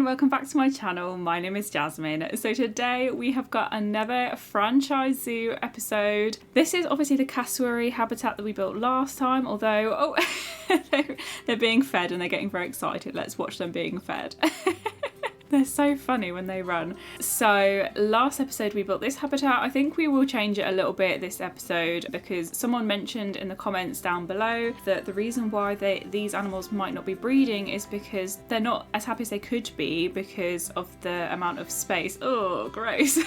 and welcome back to my channel. My name is Jasmine. So today we have got another franchise zoo episode. This is obviously the cassowary habitat that we built last time, although they're being fed and they're getting very excited. Let's watch them being fed. They're so funny when they run. So last episode we built this habitat. I think we will change it a little bit this episode because someone mentioned in the comments down below that the reason why these animals might not be breeding is because they're not as happy as they could be because of the amount of space. Oh, gross.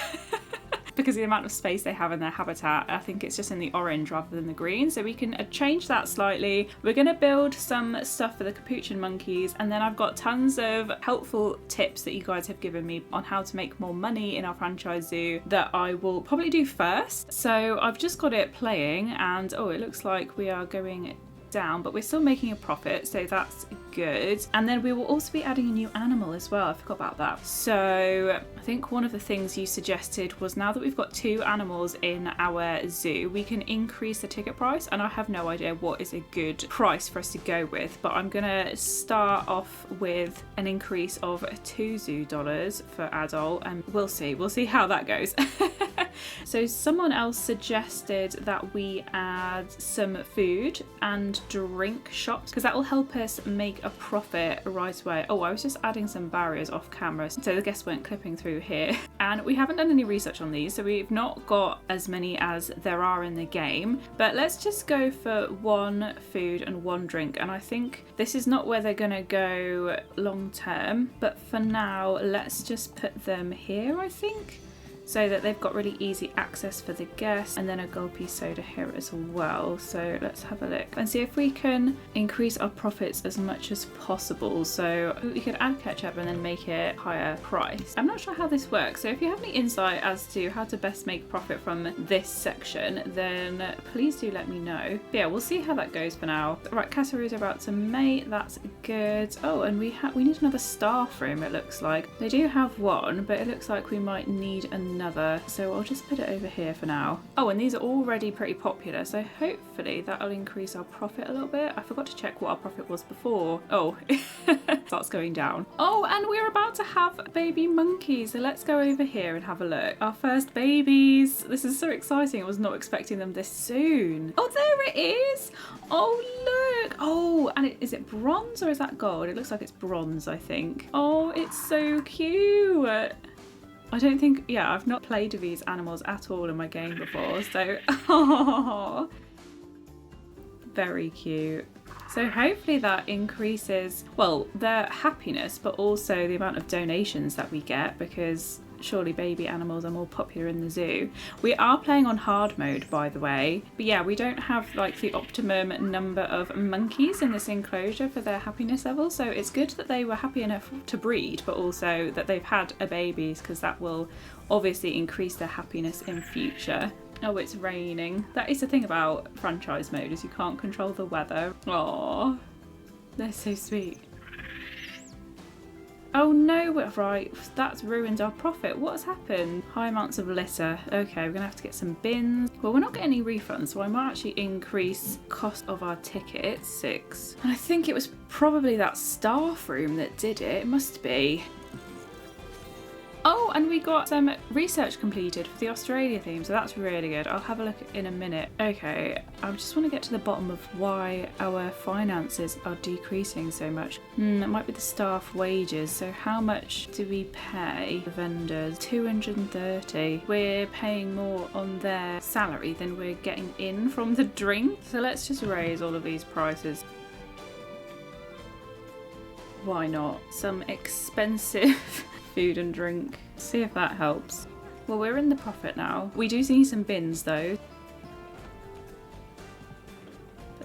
Because of the amount of space they have in their habitat. I think it's just in the orange rather than the green, so we can change that slightly. We're going to build some stuff for the Capuchin monkeys, and then I've got tons of helpful tips that you guys have given me on how to make more money in our franchise zoo that I will probably do first. So I've just got it playing, and oh, it looks like we are going down, but we're still making a profit, so that's good. And then we will also be adding a new animal as well. I forgot about that. So I think one of the things you suggested was now that we've got 2 animals in our zoo, we can increase the ticket price, and I have no idea what is a good price for us to go with, but I'm gonna start off with an increase of $2 zoo for adult, and we'll see how that goes. So someone else suggested that we add some food and drink shops because that will help us make a profit right away. Oh, I was just adding some barriers off camera so the guests weren't clipping through here. And we haven't done any research on these, so we've not got as many as there are in the game, but let's just go for 1 food and 1 drink. And I think this is not where they're gonna go long term, but for now let's just put them here, I think, so that they've got really easy access for the guests, and then a gulpy soda here as well. So let's have a look and see if we can increase our profits as much as possible. So we could add ketchup and then make it higher price. I'm not sure how this works, so if you have any insight as to how to best make profit from this section, then please do let me know. But yeah, we'll see how that goes for now. Right, cassowaries are about to mate, that's good. Oh, and we need another staff room, it looks like. They do have one, but it looks like we might need another, so I'll just put it over here for now. Oh, and these are already pretty popular, so hopefully that'll increase our profit a little bit. I forgot to check what our profit was before. Oh, starts going down. Oh, and we're about to have baby monkeys, so let's go over here and have a look. Our first babies. This is so exciting. I was not expecting them this soon. Oh, there it is. Oh, look. Oh, and is it bronze or is that gold? It looks like it's bronze, I think. Oh, it's so cute. I don't think, yeah, I've not played with these animals at all in my game before, so oh, very cute. So hopefully that increases, well, their happiness, but also the amount of donations that we get, because surely baby animals are more popular in the zoo. We are playing on hard mode, by the way, but yeah, we don't have like the optimum number of monkeys in this enclosure for their happiness level, so it's good that they were happy enough to breed, but also that they've had a babies, because that will obviously increase their happiness in future. Oh, it's raining. That is the thing about franchise mode, is you can't control the weather. Aww, they're so sweet. Oh no, right, that's ruined our profit. What has happened? High amounts of litter. Okay, we're gonna have to get some bins. Well, we're not getting any refunds, so I might actually increase cost of our tickets, 6. And I think it was probably that staff room that did it. It must be. Oh, and we got some research completed for the Australia theme, so that's really good. I'll have a look in a minute. Okay, I just want to get to the bottom of why our finances are decreasing so much. It might be the staff wages. So how much do we pay the vendors? 230. We're paying more on their salary than we're getting in from the drink. So let's just raise all of these prices. Why not? Some expensive food and drink. See if that helps. Well, we're in the profit now. We do need some bins though.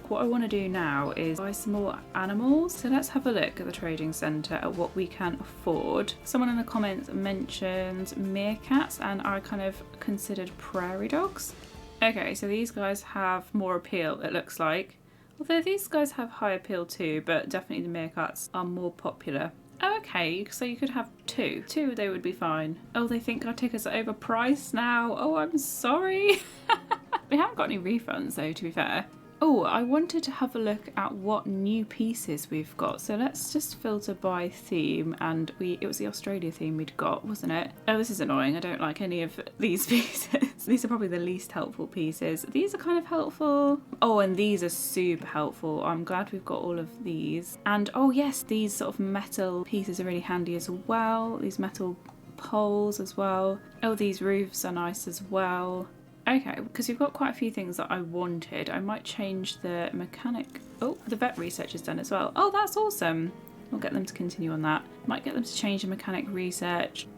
What I want to do now is buy some more animals. So let's have a look at the trading centre at what we can afford. Someone in the comments mentioned meerkats, and I kind of considered prairie dogs. Okay, so these guys have more appeal, it looks like. Although these guys have high appeal too, but definitely the meerkats are more popular. Oh, okay, so you could have 2. 2, they would be fine. Oh, they think our tickets are overpriced now. Oh, I'm sorry. We haven't got any refunds though, to be fair. Oh, I wanted to have a look at what new pieces we've got. So let's just filter by theme, and it was the Australia theme we'd got, wasn't it? Oh, this is annoying. I don't like any of these pieces. These are probably the least helpful pieces. These are kind of helpful. Oh, and these are super helpful. I'm glad we've got all of these. And oh yes, these sort of metal pieces are really handy as well. These metal poles as well. Oh, these roofs are nice as well. Okay, because we've got quite a few things that I wanted. I might change the mechanic. Oh, the vet research is done as well. Oh, that's awesome. We'll get them to continue on that. Might get them to change the mechanic research.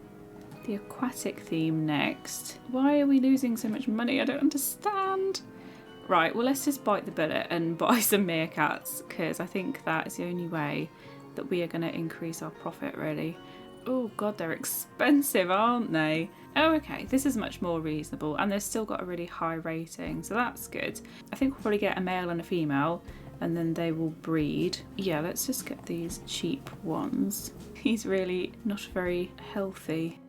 The aquatic theme next. Why are we losing so much money? I don't understand. Right, well, let's just bite the bullet and buy some meerkats, because I think that is the only way that we are going to increase our profit, really. Oh god, they're expensive, aren't they? Oh, okay, this is much more reasonable, and they've still got a really high rating, so that's good. I think we'll probably get a male and a female, and then they will breed. Yeah, let's just get these cheap ones. He's really not very healthy.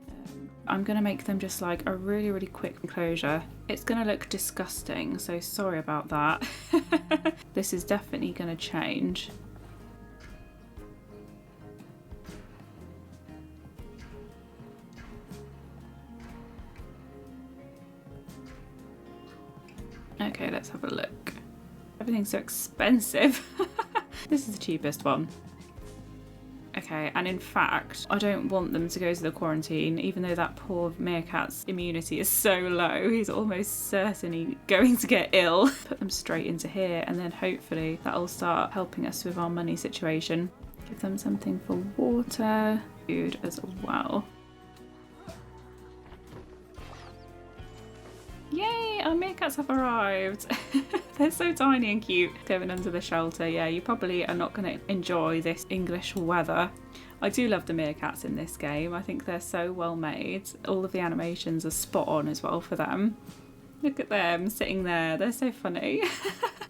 I'm going to make them just like a really, really quick enclosure. It's going to look disgusting, so sorry about that. This is definitely going to change. Okay, let's have a look. Everything's so expensive. This is the cheapest one. Okay, and in fact, I don't want them to go to the quarantine, even though that poor meerkat's immunity is so low. He's almost certainly going to get ill. Put them straight into here, and then hopefully that'll start helping us with our money situation. Give them something for water, food as well. Yay, our meerkats have arrived. They're so tiny and cute. Going under the shelter. Yeah, you probably are not going to enjoy this English weather. I do love the meerkats in this game. I think they're so well made. All of the animations are spot on as well for them. Look at them sitting there. They're so funny.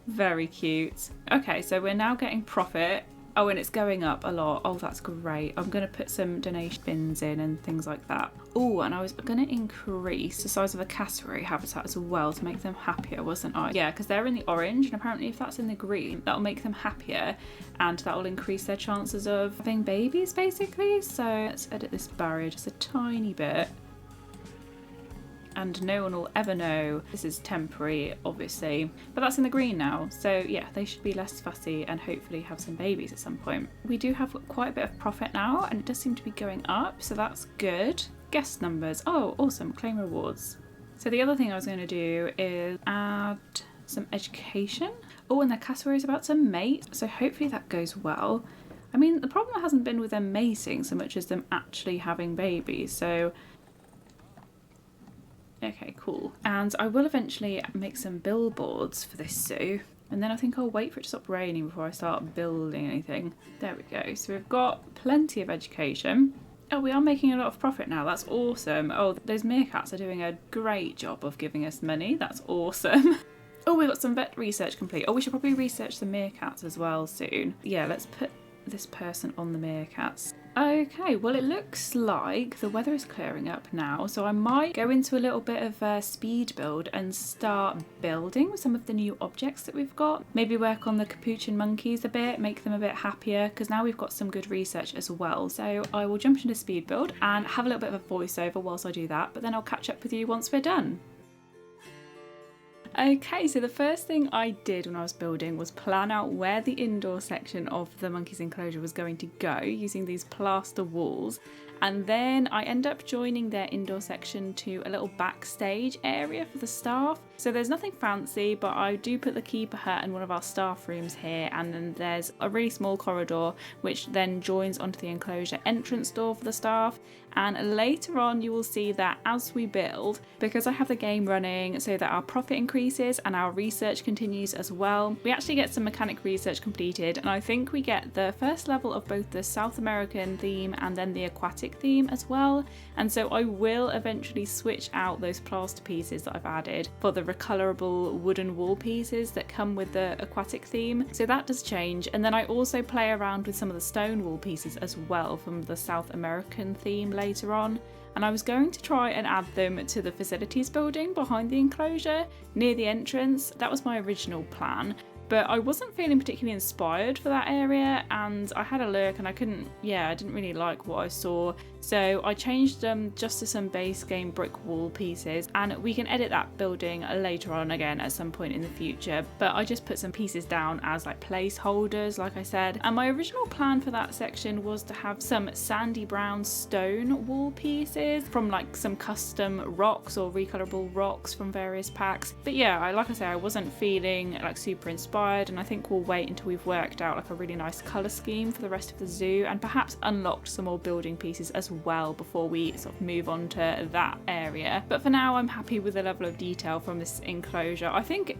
Very cute. Okay, so we're now getting profit. Oh, and it's going up a lot. Oh, that's great. I'm going to put some donation bins in and things like that. Oh, and I was going to increase the size of the cassowary habitat as well to make them happier, wasn't I? Yeah, because they're in the orange, and apparently if that's in the green, that'll make them happier, and that will increase their chances of having babies, basically. So let's edit this barrier just a tiny bit. And no one will ever know this is temporary, obviously, but that's in the green now, so yeah, they should be less fussy and hopefully have some babies at some point. We do have quite a bit of profit now, and it does seem to be going up, so that's good. Guest numbers. Oh, awesome. Claim rewards. So the other thing I was going to do is add some education. Oh, and the cassowary is about to mate, so hopefully that goes well. I mean, the problem hasn't been with them mating so much as them actually having babies, so okay, cool. And I will eventually make some billboards for this zoo. And then I think I'll wait for it to stop raining before I start building anything. There we go. So we've got plenty of education. Oh, we are making a lot of profit now. That's awesome. Oh, those meerkats are doing a great job of giving us money. That's awesome. Oh, we've got some vet research complete. Oh, we should probably research the meerkats as well soon. Yeah, let's put this person on the meerkats. Okay, well it looks like the weather is clearing up now, so I might go into a little bit of a speed build and start building with some of the new objects that we've got. Maybe work on the Capuchin monkeys a bit, make them a bit happier, because now we've got some good research as well. So I will jump into speed build and have a little bit of a voiceover whilst I do that, but then I'll catch up with you once we're done. Okay, so the first thing I did when I was building was plan out where the indoor section of the monkey's enclosure was going to go using these plaster walls, and then I end up joining their indoor section to a little backstage area for the staff. So there's nothing fancy, but I do put the keeper hut in one of our staff rooms here, and then there's a really small corridor which then joins onto the enclosure entrance door for the staff. And later on you will see that as we build, because I have the game running so that our profit increases and our research continues as well, we actually get some mechanic research completed, and I think we get the first level of both the South American theme and then the aquatic theme as well. And so I will eventually switch out those plaster pieces that I've added for the recolorable wooden wall pieces that come with the aquatic theme. So that does change, and then I also play around with some of the stone wall pieces as well from the South American theme later on, and I was going to try and add them to the facilities building behind the enclosure near the entrance. That was my original plan, but I wasn't feeling particularly inspired for that area, and I had a look and I didn't really like what I saw. So I changed them just to some base game brick wall pieces, and we can edit that building later on again at some point in the future. But I just put some pieces down as like placeholders, like I said. And my original plan for that section was to have some sandy brown stone wall pieces from like some custom rocks or recolorable rocks from various packs. But yeah, like I say, I wasn't feeling like super inspired, and I think we'll wait until we've worked out like a really nice colour scheme for the rest of the zoo and perhaps unlocked some more building pieces as well before we sort of move on to that area. But for now, I'm happy with the level of detail from this enclosure. I think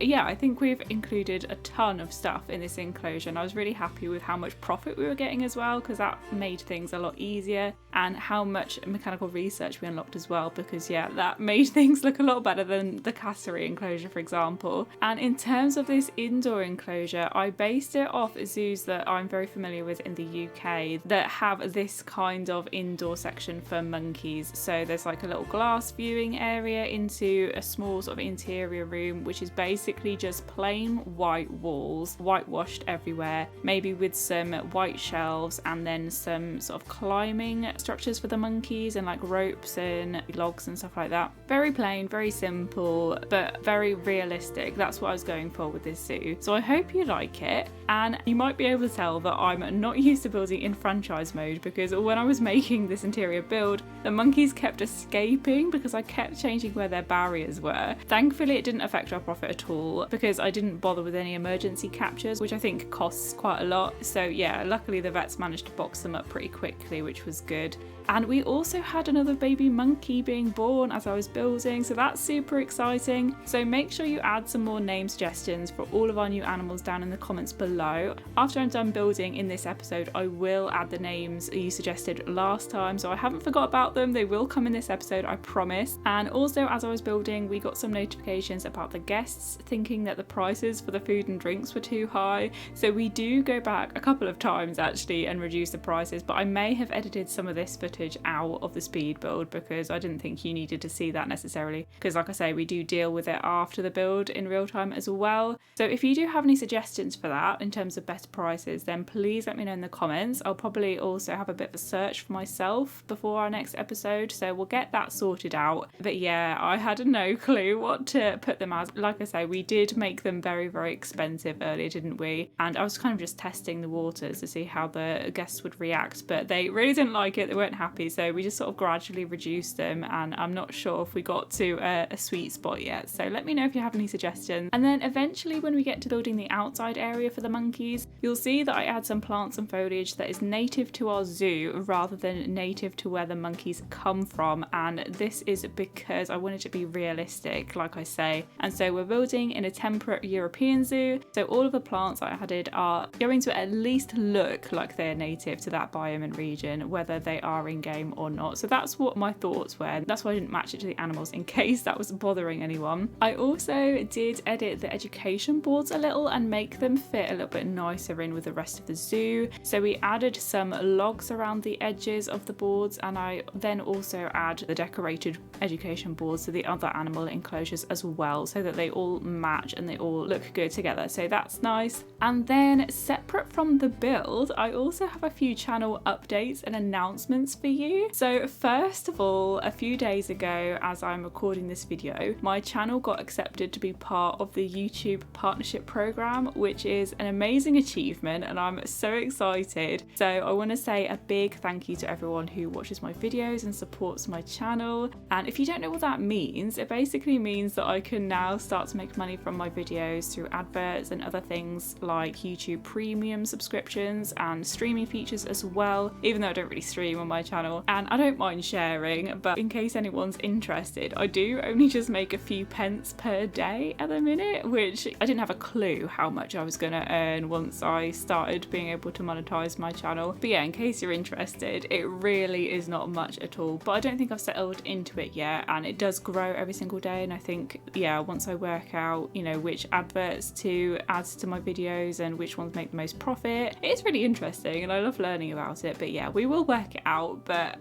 we've included a ton of stuff in this enclosure, and I was really happy with how much profit we were getting as well, because that made things a lot easier, and how much mechanical research we unlocked as well, because yeah, that made things look a lot better than the casserie enclosure, for example. And in terms of this indoor enclosure, I based it off zoos that I'm very familiar with in the UK that have this kind of indoor section for monkeys. So there's like a little glass viewing area into a small sort of interior room, which is basically just plain white walls, whitewashed everywhere, maybe with some white shelves, and then some sort of climbing structures for the monkeys and like ropes and logs and stuff like that. Very plain, very simple, but very realistic. That's what I was going for with this zoo. So I hope you like it, and you might be able to tell that I'm not used to building in franchise mode, because when I was making this interior build, the monkeys kept escaping because I kept changing where their barriers were. Thankfully, it didn't affect our profit at all, because I didn't bother with any emergency captures, which I think costs quite a lot. So yeah, luckily the vets managed to box them up pretty quickly, which was good. And we also had another baby monkey being born as I was building, so that's super exciting. So make sure you add some more name suggestions for all of our new animals down in the comments below. After I'm done building in this episode, I will add the names you suggested last time, so I haven't forgot about them. They will come in this episode, I promise. And also, as I was building, we got some notifications about the guests thinking that the prices for the food and drinks were too high. So we do go back a couple of times actually and reduce the prices, but I may have edited some of this footage out of the speed build because I didn't think you needed to see that necessarily, because like I say, we do deal with it after the build in real time as well. So if you do have any suggestions for that in terms of better prices, then please let me know in the comments. I'll probably also have a bit of a search for myself before our next episode, so we'll get that sorted out. But yeah, I had no clue what to put them as. Like I say, we did make them very, very expensive earlier, didn't we? And I was kind of just testing the waters to see how the guests would react, but they really didn't like it. They weren't happy, so we just sort of gradually reduced them, and I'm not sure if we got to a sweet spot yet. So let me know if you have any suggestions. And then eventually, when we get to building the outside area for the monkeys, you'll see that I add some plants and foliage that is native to our zoo rather than native to where the monkeys come from, and this is because I wanted to be realistic, like I say. And so we're building in a temperate European zoo, so all of the plants I added are going to at least look like they're native to that biome and region, whether they are in game or not. So that's what my thoughts were. That's why I didn't match it to the animals, in case that was bothering anyone. I also did edit the education boards a little and make them fit a little bit nicer in with the rest of the zoo. So we added some logs around the edges of the boards, and I then also add the decorated education boards to the other animal enclosures as well, so that they all match and they all look good together. So that's nice. And then separate from the build, I also have a few channel updates and announcements for you. So first of all, a few days ago, as I'm recording this video, my channel got accepted to be part of the YouTube partnership program, which is an amazing achievement, and I'm so excited. So I want to say a big thank you to everyone who watches my videos and supports my channel. And if you don't know what that means, it basically means that I can now start to make money from my videos through adverts and other things like YouTube premium subscriptions and streaming features as well, even though I don't really stream on my channel. And I don't mind sharing, but in case anyone's interested, I do only just make a few pence per day at the minute, which I didn't have a clue how much I was going to earn once I started being able to monetize my channel. But yeah, in case you're interested, it really is not much at all, but I don't think I've settled into it yet, and it does grow every single day. And I think, yeah, once I work out, you know, which adverts to add to my videos and which ones make the most profit, it's really interesting and I love learning about it. But yeah, we will work it out. but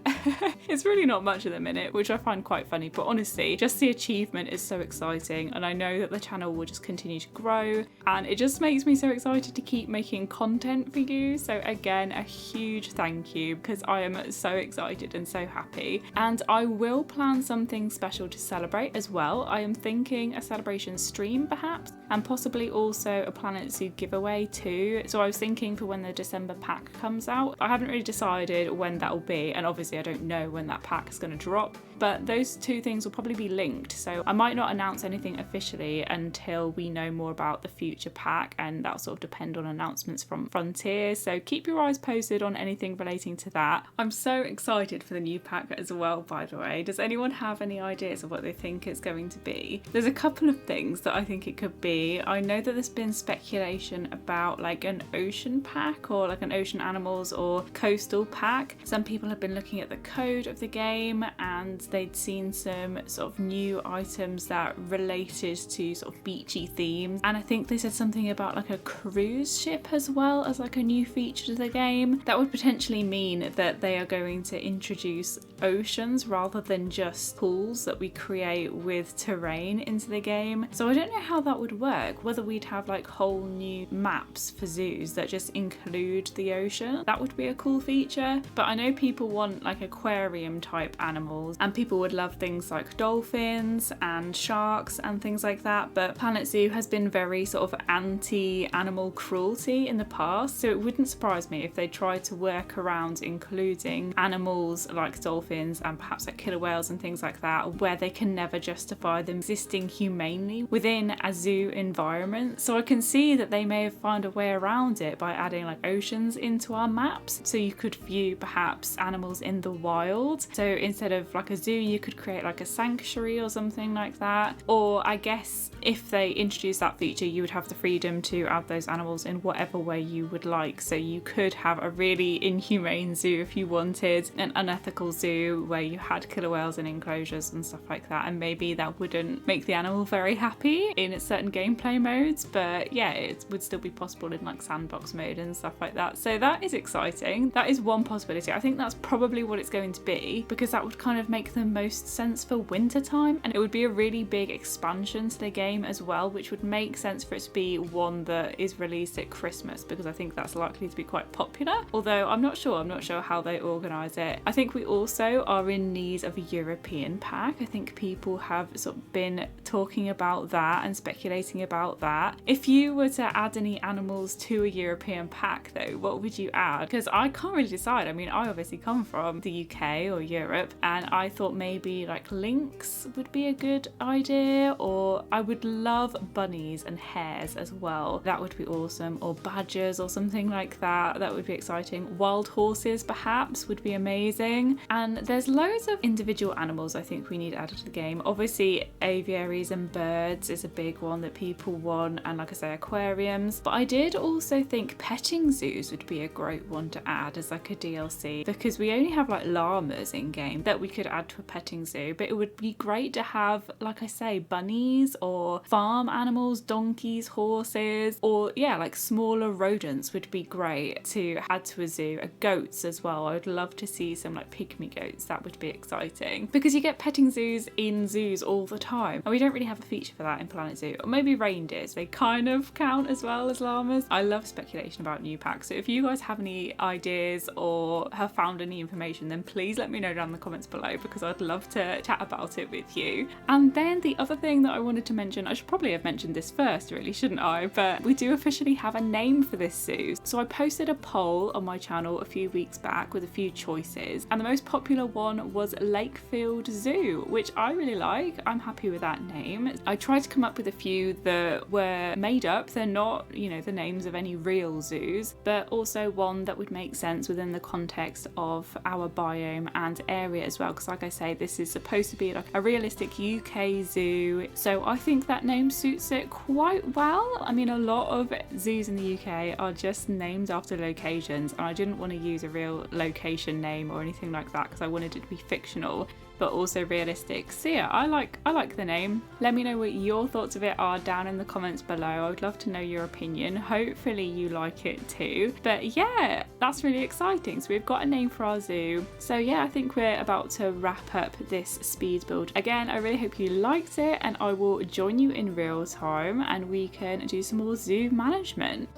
it's really not much at the minute, which I find quite funny. But honestly, just the achievement is so exciting, and I know that the channel will just continue to grow, and it just makes me so excited to keep making content for you. So again, a huge thank you, because I am so excited and so happy. And I will plan something special to celebrate as well. I am thinking a celebration stream perhaps, and possibly also a Planet Zoo giveaway too. So I was thinking for when the December pack comes out. I haven't really decided when that will be, and obviously I don't know when that pack is going to drop, but those two things will probably be linked. So I might not announce anything officially until we know more about the future pack, and that'll sort of depend on announcements from Frontier. So keep your eyes posted on anything relating to that. I'm so excited for the new pack as well, by the way. Does anyone have any ideas of what they think it's going to be? There's a couple of things that I think it could be. I know that there's been speculation about like an ocean pack, or like an ocean animals or coastal pack. Some people have been looking at the code of the game, and they'd seen some sort of new items that related to sort of beachy themes, and I think they said something about like a cruise ship as well as like a new feature to the game. That would potentially mean that they are going to introduce oceans rather than just pools that we create with terrain into the game. So I don't know how that would work, whether we'd have like whole new maps for zoos that just include the ocean. That would be a cool feature. But I know people want like aquarium type animals, and people would love things like dolphins and sharks and things like that, but Planet Zoo has been very sort of anti-animal cruelty in the past, so it wouldn't surprise me if they tried to work around including animals like dolphins and perhaps like killer whales and things like that, where they can never justify them existing humanely within a zoo environment. So I can see that they may have found a way around it by adding like oceans into our maps, so you could view perhaps animals in the wild. So instead of like a zoo, you could create like a sanctuary or something like that. Or I guess if they introduce that feature, you would have the freedom to add those animals in whatever way you would like. So you could have a really inhumane zoo if you wanted, an unethical zoo where you had killer whales in enclosures and stuff like that, and maybe that wouldn't make the animal very happy in certain gameplay modes, but yeah, it would still be possible in like sandbox mode and stuff like that. So that is exciting. That is one possibility. I think that's probably what it's going to be, because that would kind of make the most sense for winter time, and it would be a really big expansion to the game as well, which would make sense for it to be one that is released at Christmas, because I think that's likely to be quite popular, although I'm not sure how they organise it. I think we also are in need of a European pack. I think people have sort of been talking about that and speculating about that. If you were to add any animals to a European pack though, what would you add? Because I can't really decide. I mean, I obviously come from the UK or Europe, and I thought maybe like lynx would be a good idea, or I would love bunnies and hares as well. That would be awesome. Or badgers or something like that. That would be exciting. Wild horses perhaps would be amazing. And there's loads of individual animals I think we need added to the game. Obviously aviaries and birds is a big one that people want, and like I say, aquariums. But I did also think petting zoos would be a great one to add as like a DLC, because we only have like llamas in game that we could add to a petting zoo, but it would be great to have, like I say, bunnies or farm animals, donkeys, horses, or yeah, like smaller rodents would be great to add to a zoo. Goats as well. I would love to see some like pygmy goats. That would be exciting, because you get petting zoos in zoos all the time, and we don't really have a feature for that in Planet Zoo. Or maybe reindeers, they kind of count as well as llamas. I love speculation about new packs, so if you guys have any ideas or have found any information, then please let me know down in the comments below, because I'd love to chat about it with you. And then the other thing that I wanted to mention, I should probably have mentioned this first really, shouldn't I? But we do officially have a name for this zoo. So I posted a poll on my channel a few weeks back with a few choices, and the most popular one was Lakefield Zoo, which I really like. I'm happy with that name. I tried to come up with a few that were made up. They're not, you know, the names of any real zoos, but also one that would make sense within the context of our biome and area as well, because like I say, this is supposed to be like a realistic UK zoo, so I think that name suits it quite well. I mean, a lot of zoos in the UK are just named after locations, and I didn't want to use a real location name or anything like that because I wanted it to be fictional. but also realistic. So yeah, I like the name. Let me know what your thoughts of it are down in the comments below. I would love to know your opinion. Hopefully you like it too. But yeah, that's really exciting. So we've got a name for our zoo. So yeah, I think we're about to wrap up this speed build. Again, I really hope you liked it, and I will join you in real time and we can do some more zoo management.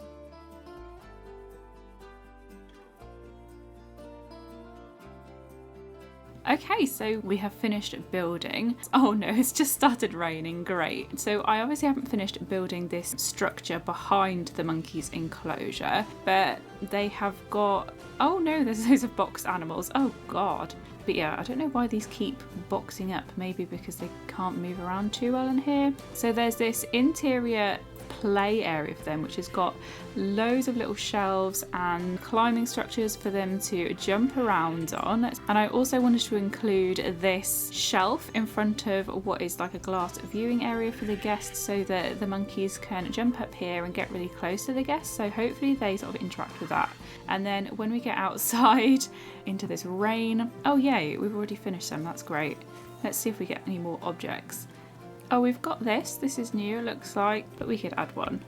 Okay, so we have finished building. Oh no, it's just started raining, great. So I obviously haven't finished building this structure behind the monkey's enclosure, but they have got, oh no, there's loads of box animals, oh god. But yeah, I don't know why these keep boxing up, maybe because they can't move around too well in here. So there's this interior play area for them, which has got loads of little shelves and climbing structures for them to jump around on. And I also wanted to include this shelf in front of what is like a glass viewing area for the guests, so that the monkeys can jump up here and get really close to the guests, so hopefully they sort of interact with that. And then when we get outside into this rain, oh yay, we've already finished them, that's great. Let's see if we get any more objects. Oh, we've got this. This is new, it looks like, but we could add one.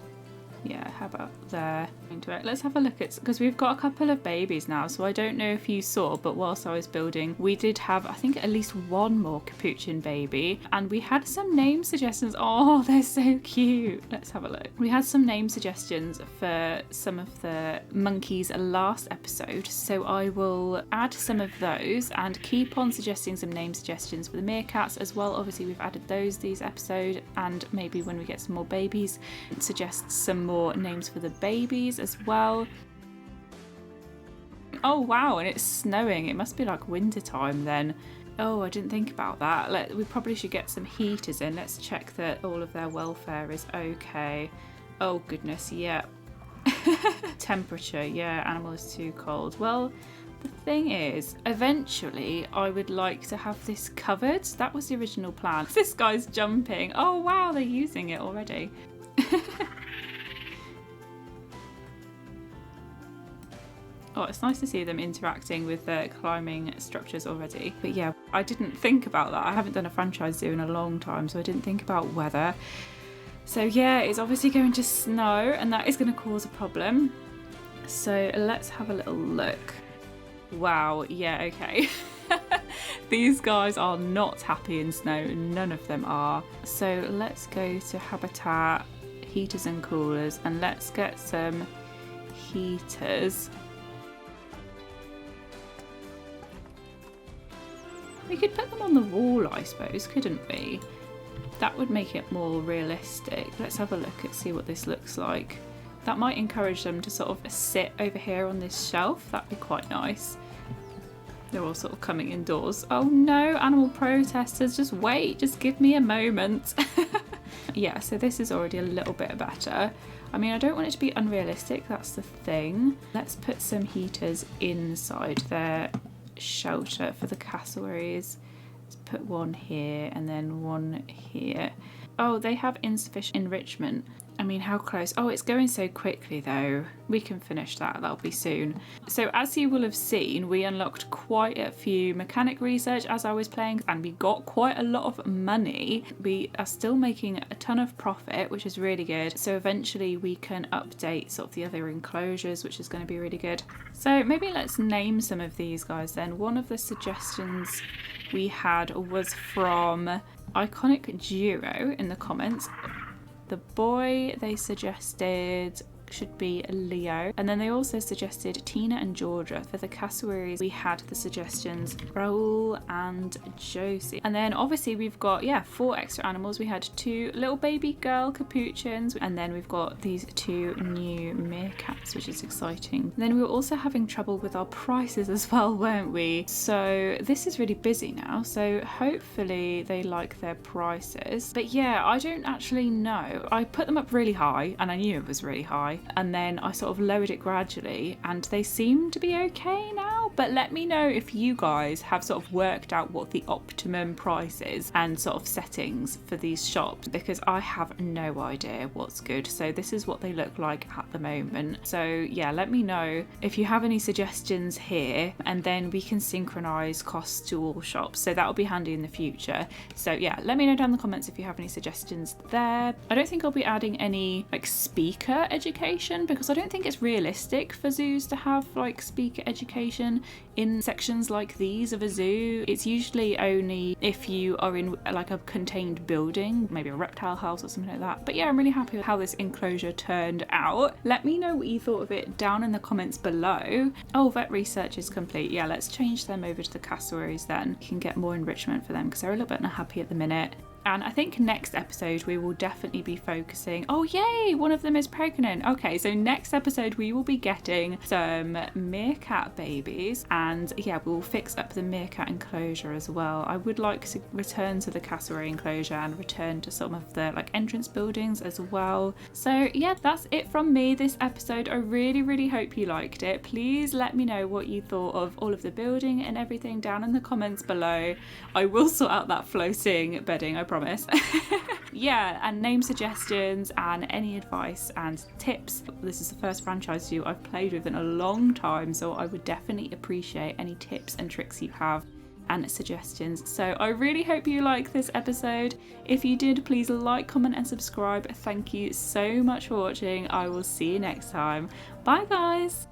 Yeah, how about there? Into it. Let's have a look at, because we've got a couple of babies now, so I don't know if you saw, but whilst I was building, we did have, I think, at least one more Capuchin baby, and we had some name suggestions. Oh, they're so cute. Let's have a look. We had some name suggestions for some of the monkeys last episode, so I will add some of those and keep on suggesting some name suggestions for the meerkats as well. Obviously, we've added those these episode, and maybe when we get some more babies, suggest some more names for the babies as well. Oh wow, and it's snowing. It must be like winter time then. Oh, I didn't think about that. We probably should get some heaters in. Let's check that all of their welfare is okay. Oh goodness, yeah. Temperature, yeah, animal is too cold. Well, the thing is, eventually I would like to have this covered. That was the original plan. This guy's jumping. Oh wow, they're using it already. Oh, it's nice to see them interacting with the climbing structures already. But yeah, I didn't think about that. I haven't done a franchise zoo in a long time, so I didn't think about weather. So yeah, it's obviously going to snow, and that is going to cause a problem. So let's have a little look. Wow, yeah, okay. These guys are not happy in snow. None of them are. So let's go to habitat, heaters and coolers, and let's get some heaters. We could put them on the wall, I suppose, couldn't we? That would make it more realistic. Let's have a look and see what this looks like. That might encourage them to sort of sit over here on this shelf. That'd be quite nice. They're all sort of coming indoors. Oh no, animal protesters, just wait, just give me a moment. Yeah, so this is already a little bit better. I mean, I don't want it to be unrealistic, that's the thing. Let's put some heaters inside their shelter for the cassowaries. Let's put one here and then one here. Oh, they have insufficient enrichment. I mean, how close? Oh, it's going so quickly though. We can finish that, that'll be soon. So as you will have seen, we unlocked quite a few mechanic research as I was playing, and we got quite a lot of money. We are still making a ton of profit, which is really good. So eventually we can update sort of the other enclosures, which is going to be really good. So maybe let's name some of these guys then. One of the suggestions we had was from Iconic Duo in the comments. The boy they suggested should be Leo, and then they also suggested Tina and Georgia. For the cassowaries we had the suggestions Raoul and Josie, and then obviously we've got 4 extra animals. We had 2 little baby girl Capuchins, and then we've got these 2 new meerkats, which is exciting. And then we were also having trouble with our prices as well, weren't we? So this is really busy now, so hopefully they like their prices. But yeah, I don't actually know. I put them up really high, and I knew it was really high, and then I sort of lowered it gradually, and they seem to be okay now, now, but let me know if you guys have sort of worked out what the optimum price is and sort of settings for these shops, because I have no idea what's good. So this is what they look like at the moment. So yeah, let me know if you have any suggestions here, and then we can synchronize costs to all shops. So that'll be handy in the future. So yeah, let me know down in the comments if you have any suggestions there. I don't think I'll be adding any like speaker education, because I don't think it's realistic for zoos to have like speaker education in sections like these of a zoo. It's usually only if you are in like a contained building, maybe a reptile house or something like that. But yeah, I'm really happy with how this enclosure turned out. Let me know what you thought of it down in the comments below. Oh, vet research is complete. Yeah, let's change them over to the cassowaries then. You can get more enrichment for them because they're a little bit unhappy at the minute. And I think next episode we will definitely be focusing, oh yay, one of them is pregnant. Okay, so next episode we will be getting some meerkat babies, and yeah, we'll fix up the meerkat enclosure as well. I would like to return to the cassowary enclosure and return to some of the like entrance buildings as well. So yeah, that's it from me this episode. I really hope you liked it. Please let me know what you thought of all of the building and everything down in the comments below. I will sort out that floating bedding, I promise. Yeah, and name suggestions and any advice and tips. This is the first franchise zoo I've played with in a long time, so I would definitely appreciate any tips and tricks you have and suggestions. So I really hope you like this episode. If you did, please like, comment and subscribe. Thank you so much for watching. I will see you next time. Bye guys.